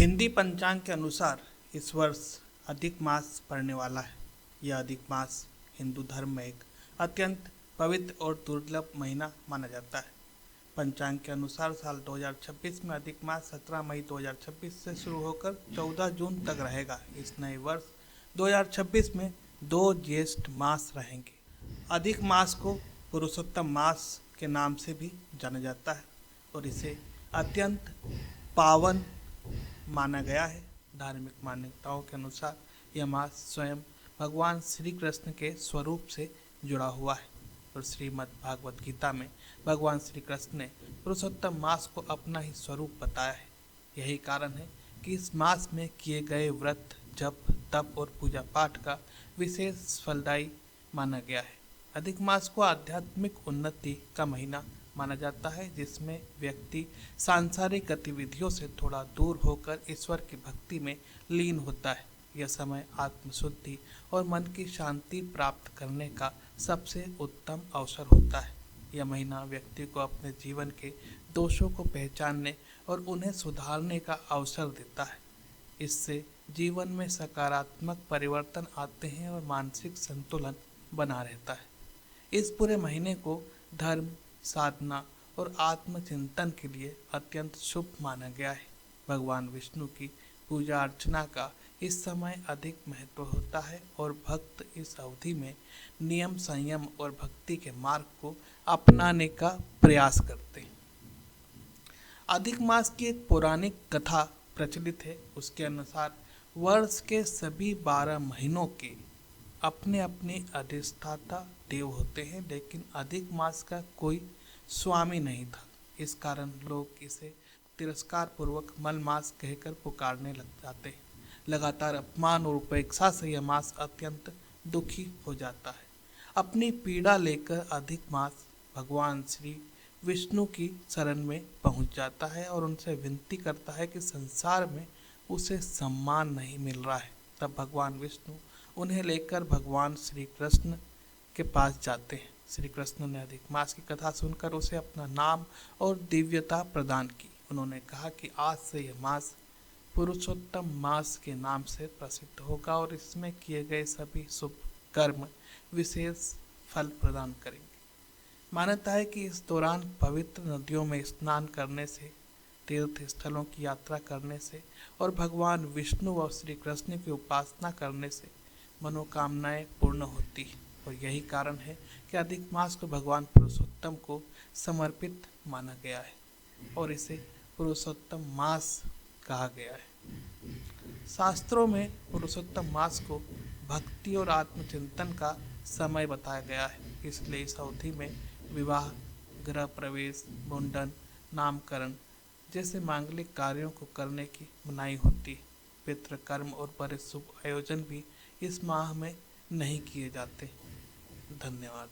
हिंदी पंचांग के अनुसार इस वर्ष अधिक मास पड़ने वाला है। यह अधिक मास हिंदू धर्म में एक अत्यंत पवित्र और दुर्लभ महीना माना जाता है। पंचांग के अनुसार साल 2026 में अधिक मास 17 मई 2026 से शुरू होकर 14 जून तक रहेगा। इस नए वर्ष 2026 में 2 ज्येष्ठ मास रहेंगे। अधिक मास को पुरुषोत्तम मास के नाम से भी जाना जाता है और इसे अत्यंत पावन माना गया है। धार्मिक मान्यताओं के अनुसार यह मास स्वयं भगवान श्री कृष्ण के स्वरूप से जुड़ा हुआ है और श्रीमद् भागवत गीता में भगवान श्री कृष्ण ने पुरुषोत्तम मास को अपना ही स्वरूप बताया है। यही कारण है कि इस मास में किए गए व्रत, जप, तप और पूजा पाठ का विशेष फलदायी माना गया है। अधिक मास को आध्यात्मिक उन्नति का महीना माना जाता है, जिसमें व्यक्ति सांसारिक गतिविधियों से थोड़ा दूर होकर ईश्वर की भक्ति में लीन होता है। यह समय आत्मशुद्धि और मन की शांति प्राप्त करने का सबसे उत्तम अवसर होता है। यह महीना व्यक्ति को अपने जीवन के दोषों को पहचानने और उन्हें सुधारने का अवसर देता है। इससे जीवन में सकारात्मक परिवर्तन आते हैं और मानसिक संतुलन बना रहता है। इस पूरे महीने को धर्म, साधना और आत्मचिंतन के लिए अत्यंत शुभ माना गया है। भगवान विष्णु की पूजा अर्चना का इस समय अधिक महत्व होता है और भक्त इस अवधि में नियम, संयम और भक्ति के मार्ग को अपनाने का प्रयास करते हैं। अधिक मास की एक पौराणिक कथा प्रचलित है। उसके अनुसार वर्ष के सभी 12 महीनों के अपने अपने अधिष्ठाता देव होते हैं, लेकिन अधिक मास का कोई स्वामी नहीं था। इस कारण लोग इसे तिरस्कार पूर्वक मल मास कहकर पुकारने लग जाते हैं। लगातार अपमान और उपेक्षा से यह मास अत्यंत दुखी हो जाता है। अपनी पीड़ा लेकर अधिक मास भगवान श्री विष्णु की शरण में पहुंच जाता है और उनसे विनती करता है कि संसार में उसे सम्मान नहीं मिल रहा है। तब भगवान विष्णु उन्हें लेकर भगवान श्री कृष्ण के पास जाते हैं। श्री कृष्ण ने अधिक मास की कथा सुनकर उसे अपना नाम और दिव्यता प्रदान की। उन्होंने कहा कि आज से यह मास पुरुषोत्तम मास के नाम से प्रसिद्ध होगा और इसमें किए गए सभी शुभ कर्म विशेष फल प्रदान करेंगे। मान्यता है कि इस दौरान पवित्र नदियों में स्नान करने से, तीर्थ स्थलों की यात्रा करने से और भगवान विष्णु व श्री कृष्ण की उपासना करने से मनोकामनाएं पूर्ण होती है और यही कारण है कि अधिक मास को भगवान पुरुषोत्तम को समर्पित माना गया है और इसे पुरुषोत्तम मास कहा गया है। शास्त्रों में पुरुषोत्तम मास को भक्ति और आत्मचिंतन का समय बताया गया है। इसलिए इस अवधि में विवाह, गृह प्रवेश, मुंडन, नामकरण जैसे मांगलिक कार्यों को करने की मनाही होती है। पितृ कर्म और बड़े शुभ आयोजन भी इस माह में नहीं किए जाते। धन्यवाद।